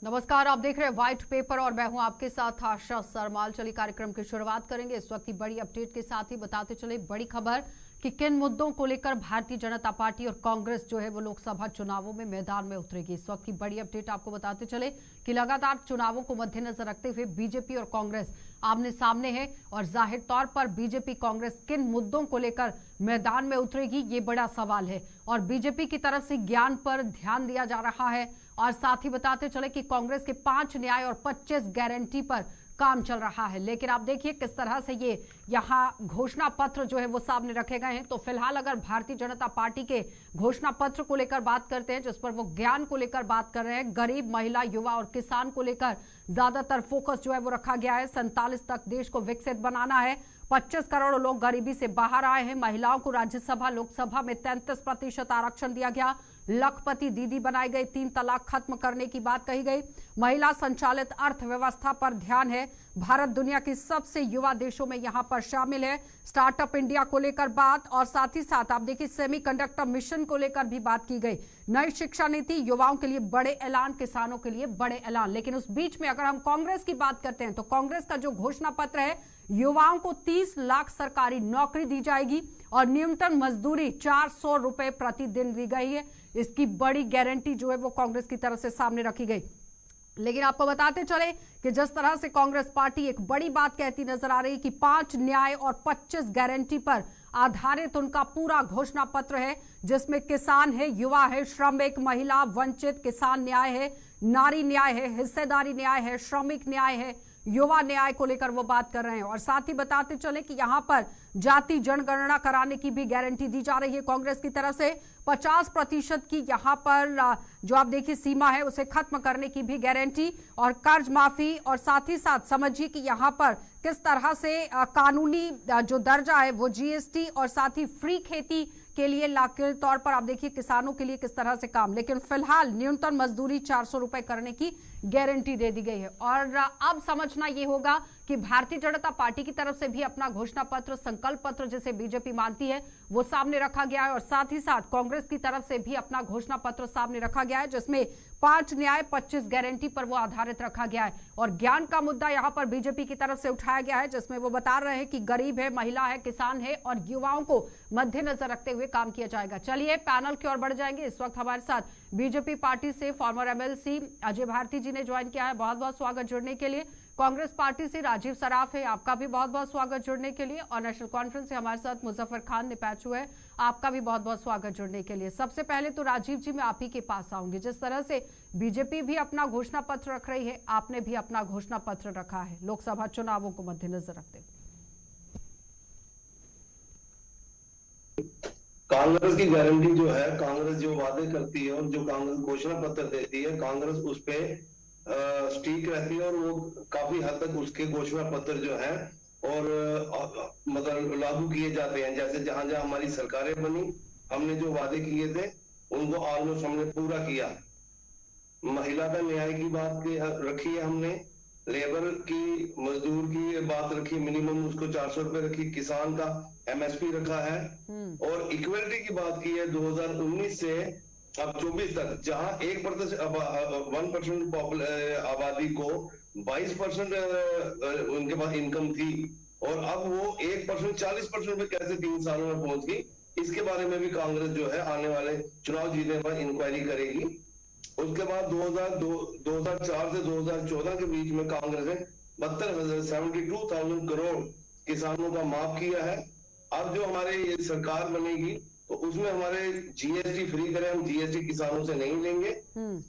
नमस्कार, आप देख रहे हैं व्हाइट पेपर और मैं हूं आपके साथ आशा सरमाल। चलिए कार्यक्रम की शुरुआत करेंगे इस वक्त की बड़ी अपडेट के साथ ही बताते चले बड़ी खबर कि किन मुद्दों को लेकर भारतीय जनता पार्टी और कांग्रेस जो है वो लोकसभा चुनावों में मैदान में उतरेगी। इस वक्त की बड़ी अपडेट आपको बताते चले कि लगातार चुनावों को मद्देनजर रखते हुए बीजेपी और कांग्रेस आमने सामने है और जाहिर तौर पर बीजेपी कांग्रेस किन मुद्दों को लेकर मैदान में उतरेगी ये बड़ा सवाल है। और बीजेपी की तरफ से ज्ञान पर ध्यान दिया जा रहा है और साथ ही बताते चले कि कांग्रेस के 5 न्याय और 25 गारंटी पर काम चल रहा है। लेकिन आप देखिए किस तरह से ये यहाँ घोषणा पत्र जो है वो सामने रखे गए हैं। तो फिलहाल अगर भारतीय जनता पार्टी के घोषणा पत्र को लेकर बात करते हैं, जिस पर वो ज्ञान को लेकर बात कर रहे हैं, गरीब, महिला, युवा और किसान को लेकर ज्यादातर फोकस जो है वो रखा गया है। 47 तक देश को विकसित बनाना है। 25 करोड़ लोग गरीबी से बाहर आए हैं। महिलाओं को राज्यसभा लोकसभा में 33% आरक्षण दिया गया। लखपति दीदी बनाई गई। 3 तलाक खत्म करने की बात कही गई। महिला संचालित अर्थव्यवस्था पर ध्यान है। भारत दुनिया की सबसे युवा देशों में यहां पर शामिल है। स्टार्टअप इंडिया को लेकर बात और साथ ही साथ आप देखिए सेमीकंडक्टर मिशन को लेकर भी बात की गई। नई शिक्षा नीति, युवाओं के लिए बड़े ऐलान, किसानों के लिए बड़े ऐलान। लेकिन उस बीच में अगर हम कांग्रेस की बात करते हैं तो कांग्रेस का जो घोषणा पत्र है, युवाओं को 30 लाख सरकारी नौकरी दी जाएगी और न्यूनतम मजदूरी 400 रुपए प्रतिदिन दी गई है। इसकी बड़ी गारंटी जो है वो कांग्रेस की तरफ से सामने रखी गई। लेकिन आपको बताते चले कि जिस तरह से कांग्रेस पार्टी एक बड़ी बात कहती नजर आ रही कि 5 न्याय और 25 गारंटी पर आधारित उनका पूरा घोषणा पत्र है, जिसमें किसान है, युवा है, श्रमिक, महिला, वंचित, किसान न्याय है, नारी न्याय है, हिस्सेदारी न्याय है, श्रमिक न्याय है, युवा न्याय को लेकर वो बात कर रहे हैं। और साथ ही बताते चले कि यहां पर जाति जनगणना कराने की भी गारंटी दी जा रही है कांग्रेस की तरफ से। 50% की यहां पर जो आप देखिए सीमा है उसे खत्म करने की भी गारंटी और कर्ज माफी। और साथ ही साथ समझिए कि यहां पर किस तरह से कानूनी जो दर्जा है वो जीएसटी और साथ ही फ्री खेती के लिए लाख के तौर पर आप देखिए किसानों के लिए किस तरह से काम। लेकिन फिलहाल न्यूनतम मजदूरी 400 रुपए करने की गारंटी दे दी गई है। और अब समझना यह होगा कि भारतीय जनता पार्टी की तरफ से भी अपना घोषणा पत्र, संकल्प पत्र जिसे बीजेपी मानती है, वो सामने रखा गया है। और साथ ही साथ कांग्रेस की तरफ से भी अपना घोषणा पत्र सामने रखा गया है, जिसमें 5 न्याय 25 गारंटी पर वो आधारित रखा गया है। और ज्ञान का मुद्दा यहां पर बीजेपी की तरफ से उठाया गया है, जिसमें वो बता रहे हैं कि गरीब है, महिला है, किसान है और युवाओं को मद्देनजर रखते हुए काम किया जाएगा। चलिए पैनल की ओर बढ़ जाएंगे। इस वक्त हमारे साथ बीजेपी पार्टी से फॉर्मर एमएलसी अजय भारती जी ने ज्वाइन किया है, बहुत बहुत स्वागत जुड़ने के लिए। कांग्रेस पार्टी से राजीव सराफ है, आपका भी बहुत बहुत स्वागत जुड़ने के लिए। और नेशनल कॉन्फ्रेंस से हमारे साथ मुजफ्फर खान निपैचू है, आपका भी बहुत बहुत स्वागत जुड़ने के लिए। सबसे पहले तो राजीव जी मैं आप ही के पास आऊंगी। जिस तरह से बीजेपी भी अपना घोषणा पत्र रख रही है, आपने भी अपना घोषणा पत्र रखा है लोकसभा चुनावों को मद्देनजर रखते हुए। कांग्रेस की गारंटी जो है, कांग्रेस जो वादे करती है और जो कांग्रेस घोषणा पत्र देती है, कांग्रेस उस पे स्टिक रहती है और वो काफी हद तक उसके घोषणा पत्र जो है और मतलब लागू किए जाते हैं। जैसे जहां जहां हमारी सरकारें बनी, हमने जो वादे किए थे उनको ऑलमोस्ट हमने पूरा किया। महिला का न्याय की बात रखी है हमने, लेबर की, मजदूर की बात रखी, मिनिमम उसको 400 रुपए रखी, किसान का एमएसपी रखा है और इक्वलिटी की बात की है 2019 से अब 24 तक, जहां 1% आबादी को 22% उनके पास इनकम थी और अब वो 1% 40% पे कैसे 3 सालों में पहुंच गई, इसके बारे में भी कांग्रेस जो है आने वाले चुनाव जीतने पर इंक्वायरी करेगी। उसके बाद 2004 से 2014 के बीच में कांग्रेस ने 72,000 करोड़ किसानों का माफ किया है। अब जो हमारे ये सरकार बनेगी तो उसमें हमारे जीएसटी फ्री करें, हम जीएसटी किसानों से नहीं लेंगे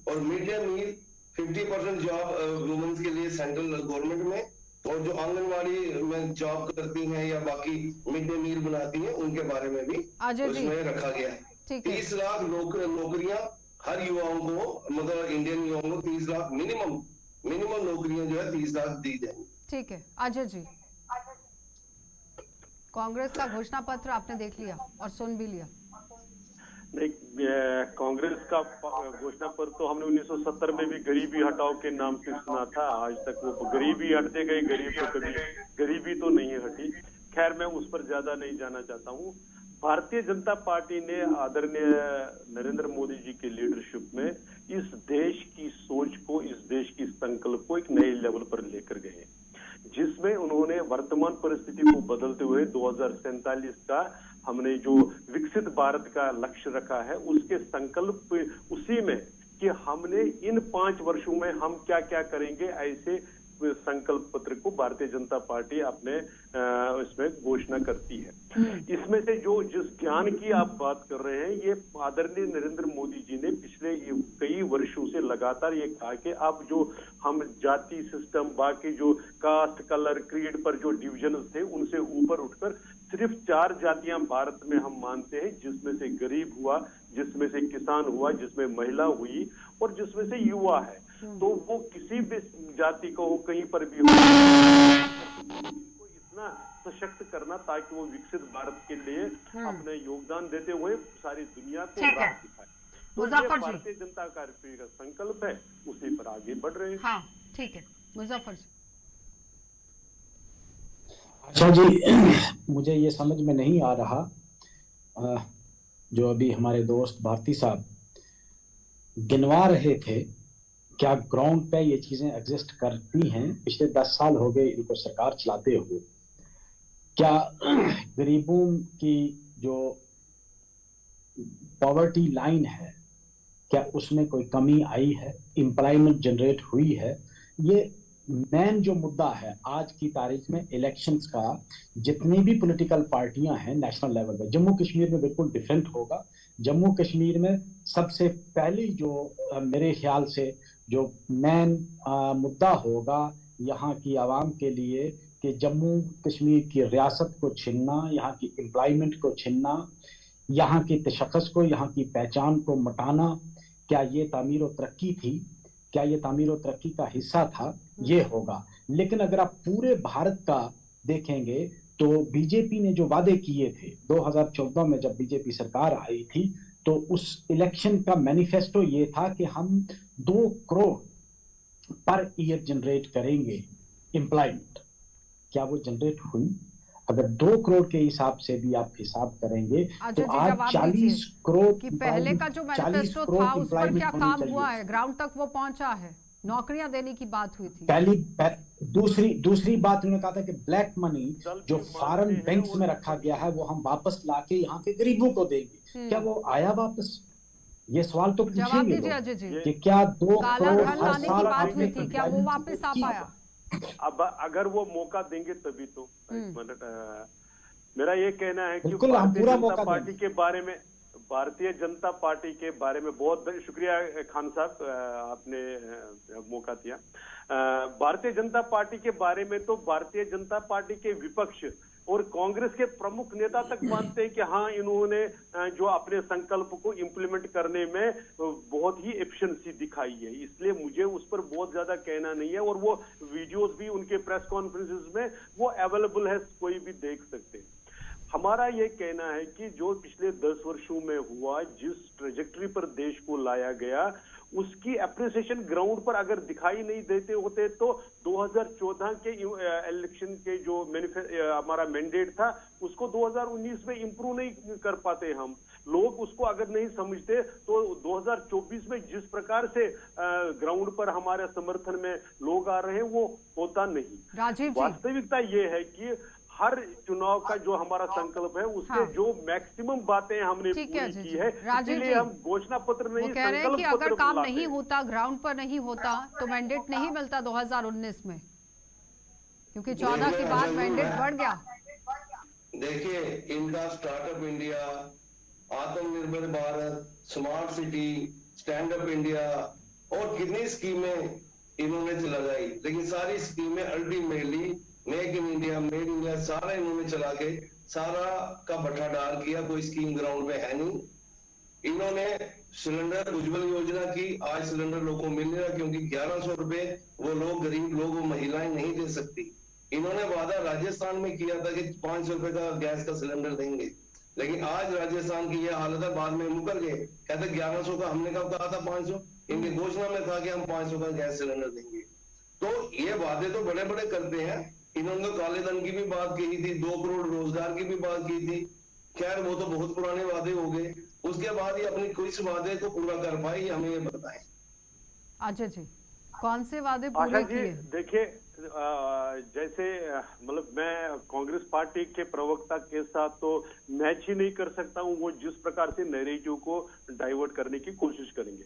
और mid day meal 50% job women's के लिए सेंट्रल गवर्नमेंट में और जो आंगनवाड़ी में जॉब करती हैं या बाकी मिड डे मील बनाती हैं उनके बारे में भी उसमें रखा गया है। 30 लाख नौकरियां हर युवाओं को, मतलब इंडियन युवाओं को 30 लाख मिनिमम नौकरियां जो है 30 लाख दी जाएंगी। ठीक है अजय जी, कांग्रेस का घोषणा पत्र आपने देख लिया और सुन भी लिया। नहीं, कांग्रेस का घोषणा पत्र तो हमने 1970 में भी गरीबी हटाओ के नाम से सुना था। आज तक वो गरीबी हटते गए, गरीब तो कभी गरीबी तो नहीं हटी। खैर मैं उस पर ज्यादा नहीं जाना चाहता हूँ। भारतीय जनता पार्टी ने आदरणीय नरेंद्र मोदी जी के लीडरशिप में इस देश की सोच को, इस देश 2047 का हमने जो विकसित भारत का लक्ष्य रखा है, उसके संकल्प उसी में कि हमने इन 5 वर्षों में हम क्या क्या करेंगे, ऐसे संकल्प पत्र को भारतीय जनता पार्टी अपने इसमें घोषणा करती है। इसमें से जो जिस ज्ञान की आप बात कर रहे हैं, ये आदरणीय नरेंद्र मोदी जी ने पिछले कई वर्षों से लगातार ये कहा कि अब जो हम जाति सिस्टम, बाकी जो कास्ट, कलर, क्रीड पर जो डिविजन थे, उनसे ऊपर उठकर सिर्फ 4 जातियां भारत में हम मानते हैं, जिसमें से गरीब हुआ, जिसमें से किसान हुआ, जिसमें महिला हुई और जिसमें से युवा है। तो वो किसी भी जाति को हो, कहीं पर भी हो, को इतना सशक्त करना ताकि वो विकसित भारत के लिए अपने योगदान देते हुए सारी दुनिया को राह दिखाए। तो ये भारतीय जनता पार्टी का संकल्प है, उसी पर आगे बढ़ रहे हैं। हाँ, ठीक है। मुजफ्फर जी। अच्छा जी, मुझे ये समझ में नहीं आ रहा, जो अभी हमारे दोस्त भारती साहब गिनवा रहे थे, क्या ग्राउंड पे ये चीजें एग्जिस्ट करती हैं? पिछले 10 साल हो गए इनको सरकार चलाते हुए। क्या गरीबों की जो पॉवर्टी लाइन है, क्या उसमें कोई कमी आई है? एम्प्लॉयमेंट जनरेट हुई है? ये मेन जो मुद्दा है आज की तारीख में इलेक्शंस का, जितनी भी पॉलिटिकल पार्टियां हैं नेशनल लेवल पे, जम्मू कश्मीर में बिल्कुल डिफरेंट होगा। जम्मू कश्मीर में सबसे पहली जो मेरे ख्याल से जो मेन मुद्दा होगा यहाँ की आवाम के लिए, कि जम्मू कश्मीर की रियासत को छीनना, यहाँ की एम्प्लॉयमेंट को छीनना, यहाँ की तशख़्ख़ुस को, यहाँ की पहचान को मिटाना। क्या ये तामीर और तरक्की थी? क्या ये तामीर और तरक्की का हिस्सा था? ये होगा। लेकिन अगर आप पूरे भारत का देखेंगे तो बीजेपी ने जो वादे किए थे 2014 में, जब बीजेपी सरकार आई थी, तो उस इलेक्शन का मैनिफेस्टो ये था कि हम 2 करोड़ पर ईयर जनरेट करेंगे एम्प्लॉयमेंट। क्या वो जनरेट हुई? अगर 2 करोड़ के हिसाब से भी आप हिसाब करेंगे तो आज 40 करोड़ कि पहले का जो मैनिफेस्टो था उस पर क्या काम हुआ है? ग्राउंड तक वो पहुंचा है? नौकरियां देने की बात हुई थी। दूसरी बात उन्होंने कहा था कि ब्लैक मनी जो फॉरेन बैंक्स में रखा गया है वो हम वापस लाके यहाँ के गरीबों को देंगे। क्या वो आया वापस? ये सवाल तो पूछेंगे कि क्या 2 करोड़ हर साल बात हुई थी, क्या वो वापस आ पाया? अब अगर वो मौका देंगे तभी तो। मेरा ये कहना है कि भारतीय जनता पार्टी के बारे में, भारतीय जनता पार्टी के बारे में बहुत शुक्रिया खान साहब, आपने मौका दिया। भारतीय जनता पार्टी के बारे में तो भारतीय जनता पार्टी के विपक्ष और कांग्रेस के प्रमुख नेता तक मानते हैं कि हाँ, इन्होंने जो अपने संकल्प को इम्प्लीमेंट करने में बहुत ही एफिशिएंसी दिखाई है। इसलिए मुझे उस पर बहुत ज्यादा कहना नहीं है, और वो वीडियोस भी उनके प्रेस कॉन्फ्रेंसेस में वो अवेलेबल है, कोई भी देख सकते हैं। हमारा ये कहना है कि जो पिछले 10 वर्षों में हुआ, जिस ट्रेजेक्टरी पर देश को लाया गया, उसकी एप्रिसिएशन ग्राउंड पर अगर दिखाई नहीं देते होते तो 2014 के इलेक्शन के जो हमारा मैंडेट था, उसको 2019 में इंप्रूव नहीं कर पाते हम लोग। उसको अगर नहीं समझते तो 2024 में जिस प्रकार से ग्राउंड पर हमारे समर्थन में लोग आ रहे हैं, वो होता नहीं। वास्तविकता ये है कि हर चुनाव का जो हमारा संकल्प है, उससे जो मैक्सिमम बातें हमने पूरी की है, इसलिए हम घोषणा पत्र नहीं, कह रहे हैं कि अगर काम नहीं होता, ग्राउंड पर नहीं होता, तो मैंडेट नहीं मिलता 2019 में, क्योंकि 14 के बाद मैंडेट बढ़ गया। देखिए, इनका स्टार्टअप इंडिया, आत्मनिर्भर Bharat, smart city, stand up India और कितनी स्कीमें इन्होंने लगाई, लेकिन सारी स्कीमें ultimately make in India, made India सारा इन्होंने चला के सारा का भट्ठा डाल किया। कोई स्कीम ग्राउंड में है नहीं। इन्होंने सिलेंडर उज्जवल योजना की, आज सिलेंडर लोगों को मिल रहा, क्योंकि 1100 रुपए वो लोग, गरीब लोग, वो महिलाएं नहीं दे सकती। इन्होंने वादा राजस्थान में किया था कि 500 रुपए का गैस का सिलेंडर देंगे, लेकिन आज राजस्थान की यह हालत है, बाद में मुकर गए, कहते 1100 का, हमने कब कहा था 500? इनकी घोषणा में था कि हम 500 का गैस सिलेंडर देंगे। तो ये वादे तो बड़े बड़े करते हैं। इन्होंने तो काले धन की भी बात की थी, 2 करोड़ रोजगार की भी बात की थी। खैर, वो तो बहुत पुराने वादे हो गए। उसके बाद ये अपनी किस वादे को पूरा कर पाए, हमें ये बताएं। अच्छा जी, कौन से वादे पूरे किए? देखिए, जैसे मतलब मैं कांग्रेस पार्टी के प्रवक्ता के साथ तो मैच ही नहीं कर सकता हूं। वो जिस प्रकार से नैरेटिव को डाइवर्ट करने की कोशिश करेंगे।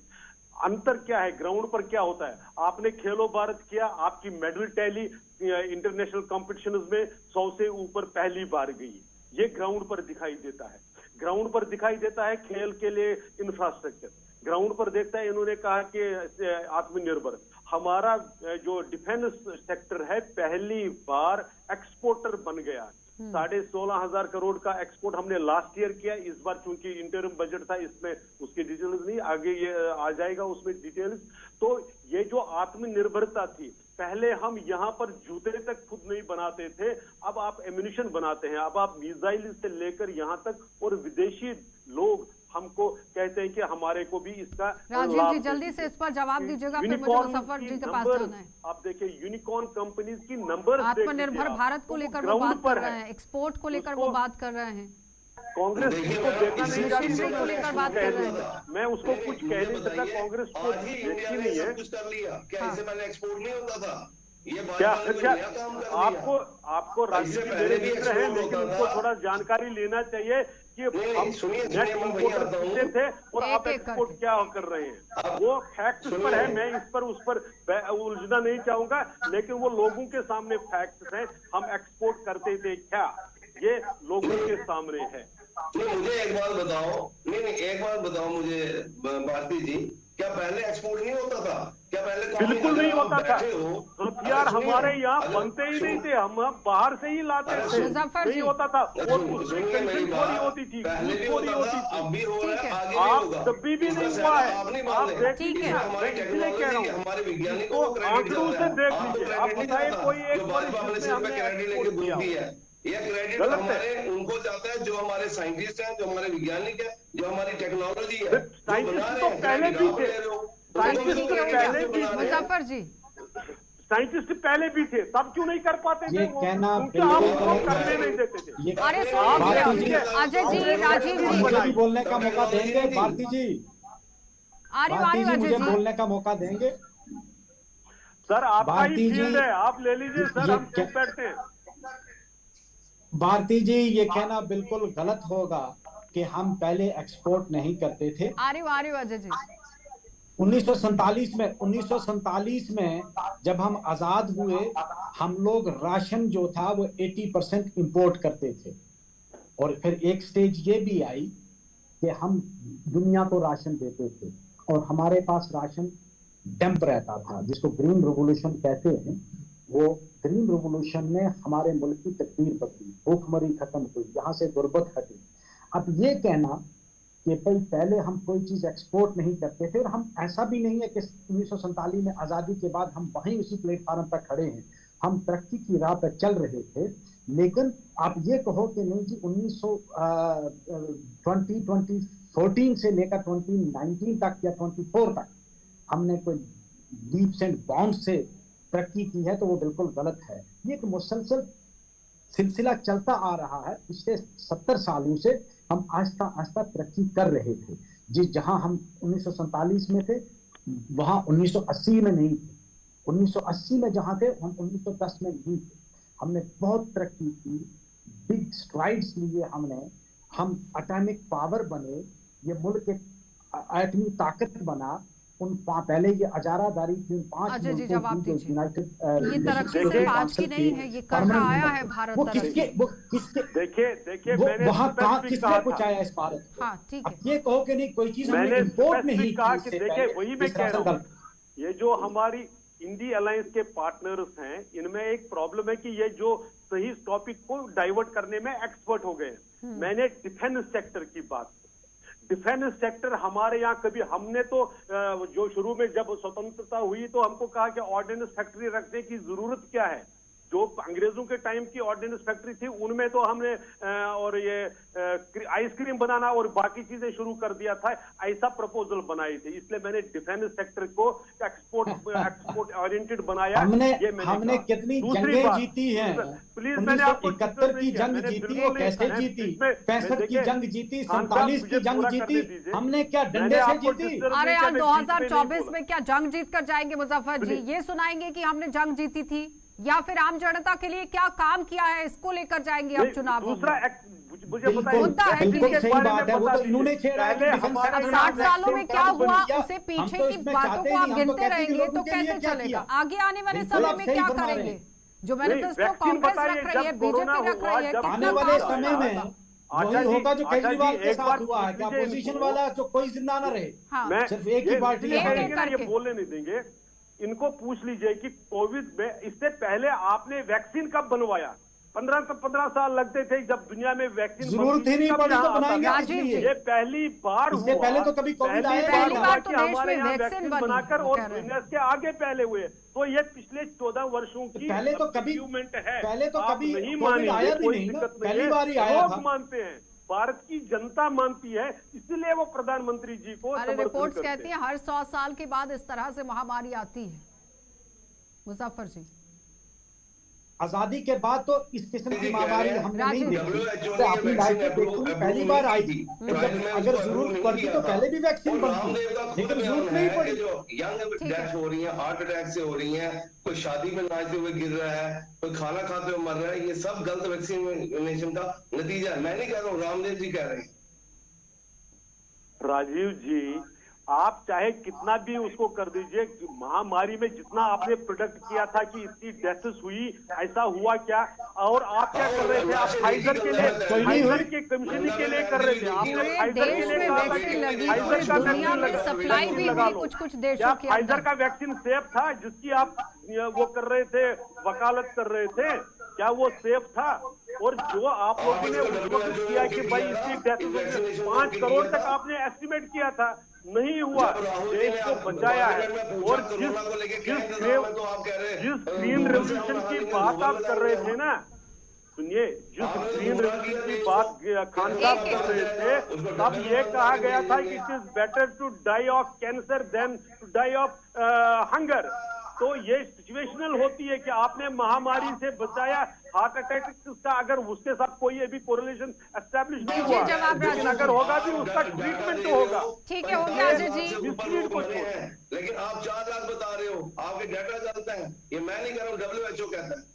अंतर क्या है, ग्राउंड पर क्या होता है? आपने खेलो भारत किया, आपकी मेडल टैली इंटरनेशनल कॉम्पिटिशंस में 100 से ऊपर पहली बार गई। ये ग्राउंड पर दिखाई देता है। ग्राउंड पर दिखाई देता है खेल के लिए इंफ्रास्ट्रक्चर। ग्राउंड पर देखता है, इन्होंने कहा कि आत्मनिर्भर, हमारा जो डिफेंस सेक्टर है पहली बार एक्सपोर्टर बन गया। 16,500 करोड़ का एक्सपोर्ट हमने लास्ट ईयर किया। इस बार चूंकि इंटरिम बजट था, इसमें उसकी डिटेल्स नहीं, आगे ये आ जाएगा उसमें डिटेल्स। तो ये जो आत्मनिर्भरता थी, पहले हम यहाँ पर जूते तक खुद नहीं बनाते थे, अब आप एम्यूनिशन बनाते हैं, अब आप मिसाइल से लेकर यहाँ तक, और विदेशी लोग हमको कहते हैं कि हमारे को भी इसका राजीव जी जल्दी से इस पर जवाब दीजिएगा, फिर मुझे मुजफ्फर जी के पास जाना है। आप देखिए यूनिकॉर्न कंपनीज की नंबर, आत्मनिर्भर भारत को लेकर वो बात कर रहे हैं, एक्सपोर्ट को लेकर वो बात कर रहे हैं, कांग्रेस को देखना नहीं चाहती, को लेकर बात कर रहे हैं। मैं उसको कुछ कह नहीं सकता, कांग्रेस को देखती नहीं है। कुछ कर लिया क्या? इससे पहले एक्सपोर्ट नहीं होता था? ये क्या आपको राजीव जी मेरे मित्र हैं, लेकिन उनको थोड़ा जानकारी लेना चाहिए कि हम नेट इंपोर्टर थे और आप एक्सपोर्ट क्या कर रहे हैं। वो फैक्ट्स पर है, मैं इस पर उस पर उलझना नहीं चाहूंगा, लेकिन वो लोगों के सामने फैक्ट्स हैं। हम एक्सपोर्ट करते थे क्या, ये लोगों के सामने है। मुझे एक बात बताओ, नहीं एक बात बताओ मुझे भारती जी, क्या पहले एक्सपोर्ट नहीं होता था? क्या पहले बिल्कुल नहीं होता था। हथियार हमारे यहाँ बनते ही नहीं थे, हम बाहर से ही लाते थे, नहीं होता था। और उसमें कंडीशन थोड़ी होती थी, थोड़ी होती थी। आप तभी भी नहीं हुआ है। आप देख लीजिए, मैं इसलिए कह रहा हूँ, हमारे वैज्ञानिकों तो आंकड़ों से देख लीजिए। आप बताइए कोई एक वर्ष में हमने एक्सपोर्ट किया है, ये क्रेडिट हमारे उनको जाता है, जो हमारे साइंटिस्ट हैं, जो हमारे वैज्ञानिक हैं, जो हमारी टेक्नोलॉजी है। साइंटिस्ट तो पहले भी थे, साइंटिस्ट तो पहले भी थे, मुजफ्फर जी साइंटिस्ट पहले भी थे, तब क्यों नहीं कर पाते थे? ये कहना हमको करने नहीं देते थे। अरे अजय जी, राजीव जी मुझे भी बोलने का मौका देंगे? भारती जी, भारती जी मुझे बोलने का मौका देंगे? सर आपका ही फील्ड है, आप ले लीजिए सर, हम चुप बैठते हैं। भारती जी, ये कहना बिल्कुल गलत होगा कि हम पहले एक्सपोर्ट नहीं करते थे। अजय जी 1947 में जब हम आजाद हुए, हम लोग राशन जो था वो 80% इंपोर्ट करते थे। और फिर एक स्टेज ये भी आई कि हम दुनिया को राशन देते थे और हमारे पास राशन डंप रहता था, जिसको ग्रीन रेवोल्यूशन कहते हैं। वो ग्रीन रेवोल्यूशन ने हमारे मुल्क की तकदीर बदली, भूखमरी खत्म हुई, यहाँ से गुर्बत हटी। अब ये कहना कि भाई पहले हम कोई चीज एक्सपोर्ट नहीं करते थे, और हम ऐसा भी नहीं है कि 1947 में आज़ादी के बाद हम वहीं उसी प्लेटफार्म पर खड़े हैं, हम तरक्की की राह पर चल रहे थे। लेकिन आप ये कहो कि नहीं जी 2014 से लेकर 2019 तक या 24 तक हमने कोई लीप्स एंड बाउंड्स से तरक्की की है, तो वो बिल्कुल गलत है। ये एक मुसलसल सिलसिला चलता आ रहा है, पिछले 70 सालों से हम आहिस्ता आहिस्ता तरक्की कर रहे थे। जहां हम 1947 में थे, वहां 1980 में नहीं थे। 1980 में जहां थे, हम 1910 में नहीं थे। हमने बहुत तरक्की की, बिग स्ट्राइड्स लिए हमने। हम एटॉमिक पावर बने, ये मुल्क एक एटमी ताकत बना। पहले ये अजारादारी थी, 5 जी जवाब दीजिए। यूनाइटेड ये तरक्की सिर्फ आज की नहीं है, ये करता आया है भारत। वो किसके देखिए वहाँ कहाँ किसने पहुंचाया इस भारत को? हाँ ठीक है, ये कहो कि नहीं कोई चीज हमने इंपोर्ट नहीं कहा कि देखिए वही मैं कह रहा हूँ, ये जो हमारी इंडी अलायंस के पार्टनर्स हैं, इनमें एक प्रॉब्लम है कि ये जो सही टॉपिक को डाइवर्ट करने में एक्सपर्ट हो गए हैं। मैंने डिफेंस सेक्टर की बात, डिफेंस सेक्टर हमारे यहाँ कभी, हमने तो जो शुरू में जब स्वतंत्रता हुई तो हमको कहा कि ऑर्डिनेंस फैक्ट्री रखने की जरूरत क्या है। जो अंग्रेजों के टाइम की ऑर्डिनेंस फैक्ट्री थी उनमें तो हमने और ये आइसक्रीम बनाना और बाकी चीजें शुरू कर दिया था, ऐसा प्रपोजल बनाए थे। इसलिए मैंने डिफेंस सेक्टर को एक्सपोर्ट ओरिएंटेड बनाया। हमने कितनी जंगें जीती हैं? प्लीज, मैंने आपको 71 की जंग जीती, वो कैसे जीती? 65 की जंग जीती, 47 की जंग जीती, हमने क्या डंडे से जीती? अरे यार 2024 में क्या जंग जीत कर जाएंगे मुजफ्फर जी? ये सुनाएंगे कि हमने जंग जीती थी? या फिर आम जनता के लिए क्या काम किया है, इसको लेकर जाएंगे अब चुनाव में? दूसरा मुझे बताइए, मुद्दा है कि बिल्कुल सही बात है, वो तो इन्होंने छेड़ा है कि पहले डिफेंस हमारे सेक्टर 60 सालों में क्या हुआ, किया। उसे हम पीछे तो की इसमें बातों चाहते को आप नहीं, हम तो गिनते कहते हैं कि रहेंगे लोगों तो के लिए कैसे क्या चलेगा? किया। आगे आने वाले बिल्कुल समय आप में सही क्या फरमा रहे करेंगे? हैं। जो मैनिफेस्टो वैक्सीन कांग्रेस बताइए, रख रही है, जब बीजेपी कोरोना रख रही है, जब कितना आने वाले काम समय में होगा? वही होगा जो केजरीवाल के एक साथ बार हुआ है कि पूछ लीजिए अपोजिशन इनको। वाला जो कोई जिंदा न रहे, हाँ। मैं सिर्फ एक ही ये पार्टी इसलिए यहाँ कहेंगे ना, ये करके। बोलने नहीं देंगे। इनको पूछ लीजिए कि कोविड में इससे पहले आपने वैक्सीन कब बनवाया? 15 साल लगते थे जब दुनिया में वैक्सीन जरूरत ही नहीं पड़ी तो बनाएंगे राजीव इसलिए। जी। ये पहली बार इससे हुआ। पहले तो कभी कोविड आया पहली था। बार तो कि देश हमारे में यहाँ वैक्सीन बनी, बनाकर वो और कह रहे हैं। दुनिया के आगे पहले हुए। तो ये पिछले 14 वर्षों की पहले तो कभी अचीवमेंट है। पहले तो आप कभी नहीं कोविड मानेंगे, आया भी कोई नहीं ना, दिक्कत नहीं पहली है। बार ही आया लोग था। मानते हैं, भारत की जनता मानती है, इसलिए वो प्रधानमंत्री जी को अरे समर्थन रिपोर्ट्स करते कहती हैं। हैं हर 100 साल के बाद इस तरह से महामारी आती है। मुजफ्फर जी, आजादी के बाद तो इस किस्म की महामारी हमने नहीं राजीव। देखी। WHO तो अपनी लाइफ में देखी अप्रूव पहली बार आई थी। तो ट्रायल जब में अगर उसको जरूरत अप्रूव पड़ती नहीं तो किया पहले था। भी वैक्सीन और बनती, रामदेव का खुद लेकिन बयान जरूरत है नहीं कि पड़ी। जो यंग ठीक है। डेथ हो रही है, हार्ट अटैक से हो रही है, कोई शादी में नाचते हुए गिर रहा है, कोई खाना खाते हुए मर रहा है, ये सब गलत वैक्सीनेशन का नतीजा है। मैं नहीं कह रहा हूँ, रामदेव जी कह रहे हैं। राजीव जी, आप चाहे कितना भी उसको कर दीजिए, महामारी में जितना आपने प्रोडक्ट किया था कि इतनी डेथ्स हुई, ऐसा हुआ क्या? और आप क्या कर रहे थे? आप फाइजर के लिए, फाइजर के कमीशनिंग के लिए कर रहे थे। आपने पूरे फाइजर देश के लिए में कहा था वैक्सीन कि लगी, फाइजर पूरी का दुनिया वैक्सीन में लगा, सप्लाई भी वैक्सीन लगा हुई लो। कुछ क्या देशों के फाइजर अंदर। का वैक्सीन सेफ था, जिसकी आप वो कर रहे थे, वकालत कर रहे थे? क्या वो सेफ था? और जो आप लोगों ने उस वक्त किया कि भाई इसकी डेथ 5 करोड़ तक आपने एस्टिमेट किया था, नहीं हुआ। देश को बचाया है। और जिस ग्रीन रेवोल्यूशन की बात आप कर रहे थे ना, सुनिए, जिस ग्रीन रेवोल्यूशन की बात खान साहब कर रहे थे, तब ये कहा गया था कि it is better to die of cancer than to die of hunger. तो ये सिचुएशनल होती है कि आपने महामारी से बचाया, हार्ट अटैक का अगर उसके साथ कोई अभी कोरिलेशन एस्टैब्लिश नहीं हुआ, जवाब लेकिन अगर होगा भी उसका ट्रीटमेंट तो होगा। ठीक है, हो गया अजय जी। लेकिन आप 4 लाख बता रहे हो, आपके डाटा चलता है। ये मैं नहीं कह रहा हूँ, WHO कहता है।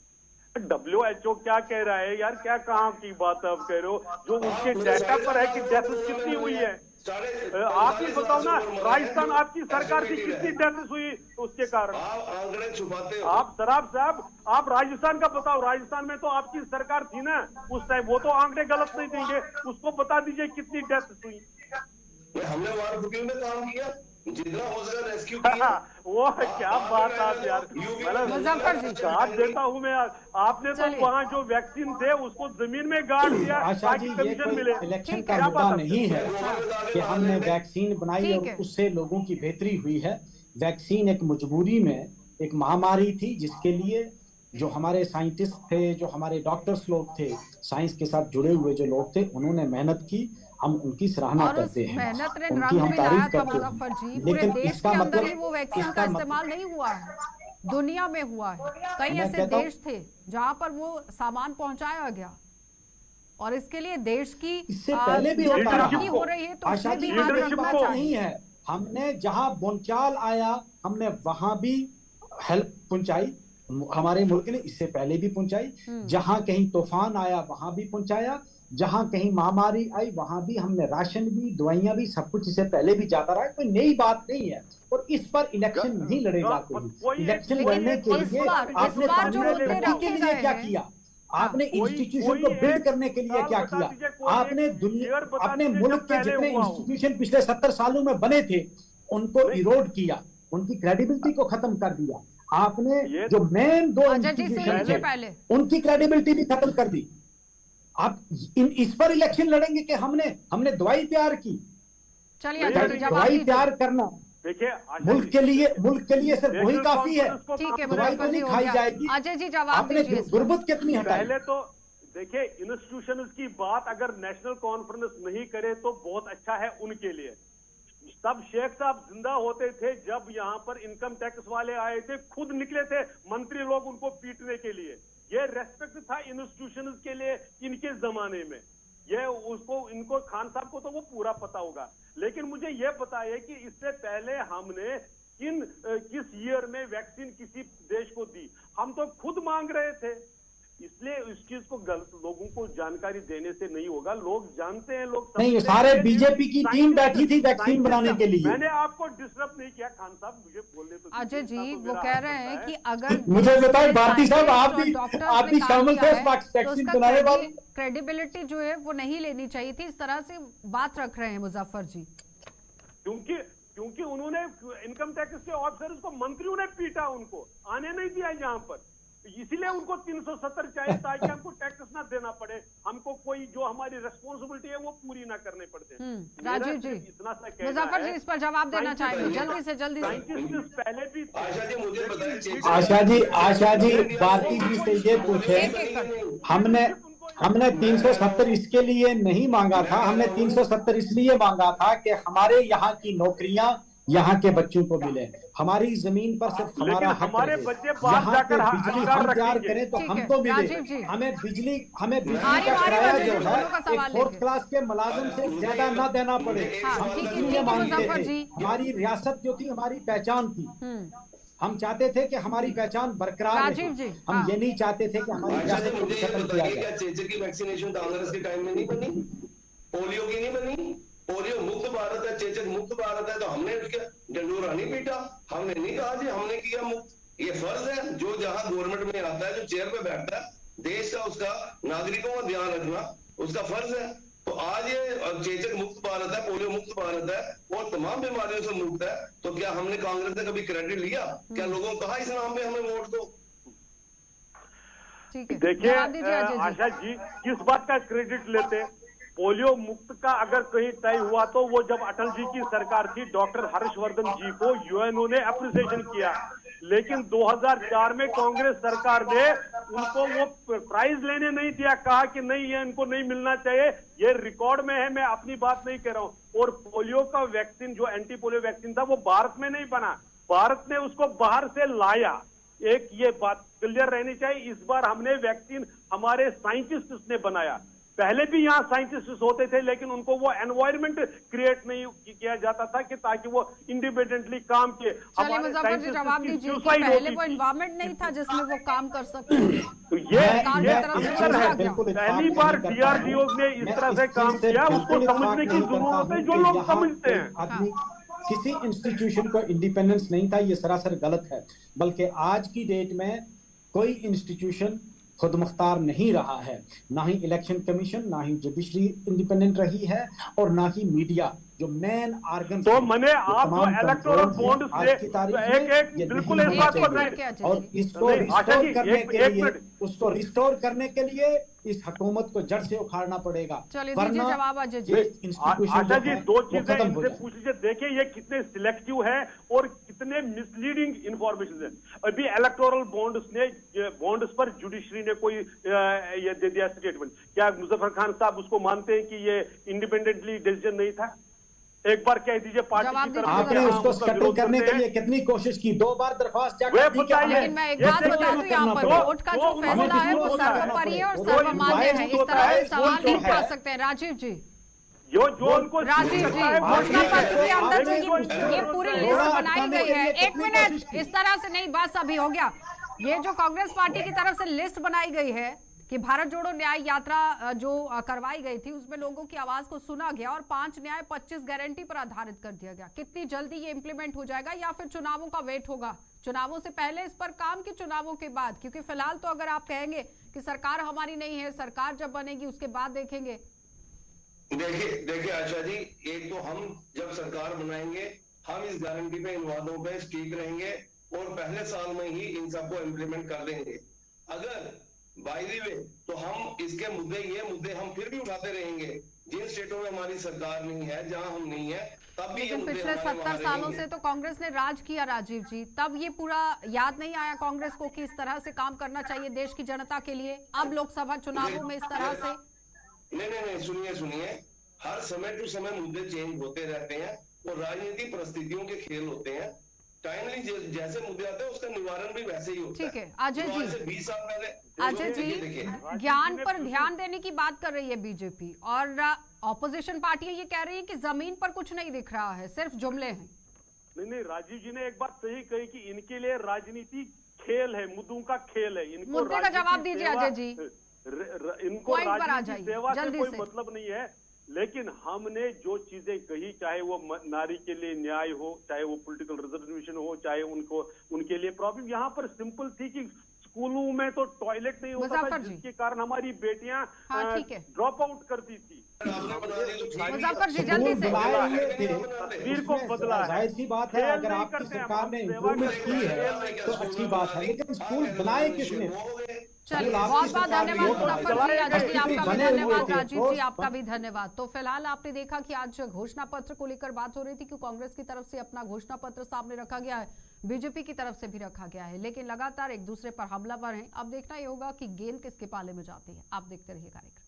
WHO क्या कह रहा है यार? क्या कहाँ की बात आप कह रहे हो? जो उसके डाटा पर है कि डेथ कितनी हुई है। आप ही बताओ ना, राजस्थान आपकी सरकार की कितनी डेथ हुई उसके कारण? आप आंकड़े छुपाते हो। आप शराब साहब, आप राजस्थान का बताओ। राजस्थान में तो आपकी सरकार थी ना उस टाइम, वो तो आंकड़े गलत नहीं देंगे। उसको बता दीजिए कितनी डेथ हुई। हमने वार बुकिंग में काम किया, जितना हो सका रेस्क्यू किया। वो क्या बात आप यार, मुजफ्फर जी। साथ देता हूँ मैं यार। आपने तो वहाँ जो वैक्सीन थे उसको जमीन में गाड़ दिया आशा जी, ताकि ये कमीशन मिले। कोई इलेक्शन ठीक का है। मुद्दा नहीं है कि हमने वैक्सीन बनाई ठीक और है। उससे लोगों की बेहतरी हुई है। वैक्सीन एक मजबूरी में एक महामारी थी, जिसके लिए जो हमारे साइंटिस्ट थे, जो हमारे डॉक्टर्स लोग थे, साइंस के साथ जुड़े हुए जो लोग थे, उन्होंने मेहनत की। हम उनकी सराहना और उस करते हैं, मेहनत ने उनकी रंग हम भी लाया तारीफ था करते मुजफ्फर जी। हैं। पूरे लेकिन देश के इसका अंदर मतलब ही वो वैक्सीन का इस्तेमाल नहीं हुआ है, दुनिया में हुआ है। कई मैं ऐसे कहता हूं- देश थे जहां पर वो सामान पहुंचाया गया, और इसके लिए देश की इससे पहले भी होता रहा। तरक्की हो रही है तो आशा उसमें भी जी, हाथ लीडरशिप रखना को चाहिए। नहीं है, हमने जहां बोलचाल आया हमने वहां भी हेल्प पहुंचाई। हमारे मुल्क ने इससे पहले भी पहुंचाई। जहां कहीं तूफान आया वहां भी पहुंचाया, जहां कहीं महामारी आई वहां भी हमने राशन भी, दवाइयां भी, सब कुछ इससे पहले भी जाता रहा। कोई नई बात नहीं है। और इस पर इलेक्शन नहीं लड़े जाते हैं। इलेक्शन लड़ने के लिए आपने तरक्की के लिए क्या किया? आपने इंस्टीट्यूशन को बिल्ड करने के लिए क्या किया? आपने दुनिया, अपने मुल्क के जितने इंस्टीट्यूशन पिछले 70 सालों में बने थे उनको इरोड किया, उनकी क्रेडिबिलिटी को खत्म कर दिया। आपने जो मेन 2 इंस्टीट्यूशन थे उनकी क्रेडिबिलिटी भी खत्म कर दी। आप इस पर इलेक्शन लड़ेंगे कि हमने दवाई तैयार की। चलिए दवाई तैयार करना देखिए, मुल्क के लिए सिर्फ वही काफी है। ठीक है, दवाई तो नहीं खाई जाएगी। अजय जी जवाब आपने दीजिए। गुर्बत कितनी हटाई? पहले तो देखिए, इंस्टीट्यूशन की बात अगर नेशनल कॉन्फ्रेंस नहीं करे तो बहुत अच्छा है उनके लिए। तब शेख साहब जिंदा होते थे जब यहाँ पर इनकम टैक्स वाले आए थे, खुद निकले थे मंत्री लोग उनको पीटने के लिए। ये रेस्पेक्ट था इंस्टीट्यूशंस के लिए इनके जमाने में। ये उसको, इनको खान साहब को तो वो पूरा पता होगा। लेकिन मुझे ये बताइए कि इससे पहले हमने किस ईयर में वैक्सीन किसी देश को दी, हम तो खुद मांग रहे थे। इसलिए इस चीज को लोगों को जानकारी देने से नहीं होगा, लोग जानते हैं, लोग नहीं, सारे बीजेपी की टीम बैठी थी वैक्सीन बनाने के लिए। मैंने आपको डिस्टर्ब नहीं किया खान साहब, मुझे बोलने तो अजय जी वो कह रहे हैं कि अगर मुझे बताए भारती साहब, आप भी शामिल थे वैक्सीन बनाने वाले। क्रेडिबिलिटी जो है वो नहीं लेनी चाहिए थी, इस तरह से बात रख रहे हैं मुजफ्फर जी। क्योंकि उन्होंने इनकम टैक्स के ऑफिसर्स को, मंत्रियों ने पीटा, उनको आने नहीं दिया यहाँ पर, इसीलिए उनको 370 चाहिए ताकि हमको टैक्स ना देना पड़े, हमको कोई जो हमारी रिस्पॉन्सिबिलिटी है वो पूरी ना करने पड़ते। राजीव जी, मुजफ्फर जी इस पर जवाब देना चाहेंगे जल्दी से जल्दी से। पहले भी आशा जी मुझे बताइए, आशा जी भारती जी से ये पूछे, हमने 370 इसके लिए नहीं मांगा था, हमने 370 इसलिए मांगा था कि हमारे यहाँ की नौकरियां यहाँ के बच्चों को मिले, हमारी जमीन पर सिर्फ हमारा हक हमारे रहे। बच्चे बाहर जाकर बिजली हम तैयार करें तो हमको मिले, हमें बिजली का किराया जो है एक 4th क्लास के मुलाजिम से ज्यादा ना देना पड़े। हमारी रियासत जो थी हमारी पहचान थी, हम चाहते थे कि हमारी पहचान बरकरार रहे। हम ये नहीं चाहते थे कि हमारी रियासत को खत्म किया जाए। क्या चेचक की वैक्सीनेशन कांग्रेस के टाइम में नहीं बनी? पोलियो की नहीं बनी? पोलियो मुक्त भारत है, चेचक मुक्त भारत है, तो हमने उसके डंडोरा नहीं पीटा, हमने नहीं कहा जी हमने किया मुक्त। ये फर्ज है जो जहां गवर्नमेंट में आता है, जो चेयर पे बैठता है, देश का उसका नागरिकों का ध्यान रखना उसका फर्ज है। तो आज ये चेचक मुक्त भारत है, पोलियो मुक्त भारत है और तमाम बीमारियों से मुक्त है, तो क्या हमने कांग्रेस ने कभी क्रेडिट लिया? क्या लोगों को कहा इस नाम पे हमें वोट दो? देखिए आशा जी, किस बात का क्रेडिट लेते? पोलियो मुक्त का अगर कहीं तय हुआ तो वो जब अटल जी की सरकार थी, डॉक्टर हर्षवर्धन जी को यूएनओ ने अप्रिसिएशन किया, लेकिन 2004 में कांग्रेस सरकार ने उनको वो प्राइज लेने नहीं दिया, कहा कि नहीं ये इनको नहीं मिलना चाहिए, ये रिकॉर्ड में है, मैं अपनी बात नहीं कह रहा हूं। और पोलियो का वैक्सीन जो एंटी पोलियो वैक्सीन था वो भारत में नहीं बना, भारत ने उसको बाहर से लाया। एक ये बात क्लियर रहनी चाहिए। इस बार हमने वैक्सीन हमारे साइंटिस्ट ने बनाया, पहले भी यहाँ साइंटिस्ट होते थे, लेकिन उनको वो एनवायरनमेंट क्रिएट नहीं किया जाता था कि ताकि वो इंडिपेंडेंटली काम किए। चलिए मुजफ्फर जी जवाब दीजिए कि पहले वो एनवायरनमेंट नहीं था जिसमें वो काम कर सकते थे। तो ये पहली बार डीआरडीओ ने इस तरह से काम किया, उसको समझने की जरूरत है, जो लोग समझते हैं। किसी इंस्टीट्यूशन को इंडिपेंडेंस नहीं था, ये सरासर गलत है। बल्कि आज की डेट में कोई इंस्टीट्यूशन खुद मुख्तार नहीं रहा है, ना ही इलेक्शन कमीशन, ना ही जुडिशरी इंडिपेंडेंट रही है, और ना ही मीडिया जो मेन आर्गन। तो मैंने आप इलेक्टोरल बॉन्ड से एक बिल्कुल इस बात पर, और इसको रिस्टोर करने के लिए, उसको रिस्टोर करने के लिए इस हुकूमत को जड़ से उखाड़ना पड़ेगा। वरना जवाब आशा जी दो चीजें इनसे पूछ लीजिए, देखिए ये कितने सिलेक्टिव है और कितने मिसलीडिंग इंफॉर्मेशन है। अभी इलेक्टोरल बॉन्ड्स पर जुडिशरी ने कोई ये दे दिया स्टेटमेंट, क्या मुजफ्फर खान साहब उसको मानते हैं कि ये इंडिपेंडेंटली डिसीजन नहीं था? एक बार कह दीजिए पार्टी की तरफ से आपने उसको सेटल करने के लिए कितनी कोशिश की, 2 बार दरख्वास्त क्या लेकिन मैं एक बात बता दूं, यहाँ पर वोट का जो फैसला है वो सर्वोपरि है और सर्वमान्य है, इस तरह से सवाल नहीं उठा सकते हैं। राजीव जी, जो उनको राजीव जी घोषणा पत्र के अंदर जो ये पूरी लिस्ट बनाई गई है, 1 मिनट, इस तरह से नहीं, बस अभी हो गया। ये जो कांग्रेस पार्टी की तरफ से लिस्ट बनाई गई है कि भारत जोड़ो न्याय यात्रा जो करवाई गई थी उसमें लोगों की आवाज को सुना गया और 5 न्याय 25 गारंटी पर आधारित कर दिया गया। कितनी जल्दी ये इंप्लीमेंट हो जाएगा या फिर चुनावों का वेट होगा? चुनावों से पहले इस पर काम कि चुनावों के बाद? क्योंकि फिलहाल तो अगर आप कहेंगे कि सरकार हमारी नहीं है, सरकार जब बनेगी उसके बाद देखेंगे। देखिए आशा जी, एक तो हम जब सरकार बनाएंगे हम इस गारंटी पे, इन वादों पे स्टिक रहेंगे और पहले साल में ही इन सबको इम्प्लीमेंट कर देंगे। अगर बाय द वे तो हम इसके मुद्दे हम फिर भी उठाते रहेंगे। जिन स्टेटों में हमारी सरकार नहीं है, जहां हम नहीं है, तब भी लेकिन पिछले 70 सालों से तो कांग्रेस ने राज किया राजीव जी, तब ये पूरा याद नहीं आया कांग्रेस को कि इस तरह से काम करना चाहिए देश की जनता के लिए? अब लोकसभा चुनावों में इस तरह से नहीं, सुनिए, हर समय टू समय मुद्दे चेंज होते रहते हैं और राजनीतिक परिस्थितियों के खेल होते हैं। टाइमली जैसे मुद्दे आते हैं उसका निवारण भी वैसे ही होता है। ठीक है अजय जी, 20 साल पहले अजय जी ज्ञान पर ध्यान देने की बात कर रही है बीजेपी और ऑपोजिशन पार्टियां ये कह रही है कि जमीन पर कुछ नहीं दिख रहा है, सिर्फ जुमले हैं। नहीं, राजीव जी ने एक बात सही कही कि इनके लिए राजनीति खेल है, मुद्दों का खेल है। इनको मुद्दे का जवाब दीजिए अजय जी, इनको पॉइंट पर आ राजनीति जाइए सेवा से जल्दी कोई से। मतलब नहीं है। लेकिन हमने जो चीजें कही, चाहे वो नारी के लिए न्याय हो, चाहे वो पॉलिटिकल रिजर्वेशन हो, चाहे उनके लिए प्रॉब्लम यहाँ पर सिंपल थी कि स्कूलों में तो टॉयलेट नहीं होता था, मुजफ्फर जी। जिसके कारण हमारी बेटियां हाँ, ठीक है। ड्रॉप आउट करती थी। मुजफ्फर जी जल्दी से। तस्वीर को बदला है। जाहिर सी बात है, खेल अगर नहीं आपकी करते हम, सरकार ने सेवा इम्प्रूवमेंट करते की हैं, है खेल नहीं तो करते। अच्छी बात है, लेकिन स्कूल बनाए किसने? चलिए आपकी बहुत बहुत सरकार ने धन्यवाद वो बनाए। मुजफ्फर जी, अजय जी आपका भी बने हुए धन्यवाद, थे, राजीव जी ठोस आपका भी धन्यवाद। तो फिलहाल आपने देखा कि आज घोषणा पत्र को लेकर बात हो रही थी कि कांग्रेस की तरफ से अपना घोषणा पत्र सामने रखा गया है, बीजेपी की तरफ से भी रखा गया है, लेकिन लगातार एक दूसरे पर हमलावर हैं। अब देखना ये होगा कि गेंद किसके पाले में जाती है। आप देखते रहिए कार्यक्रम।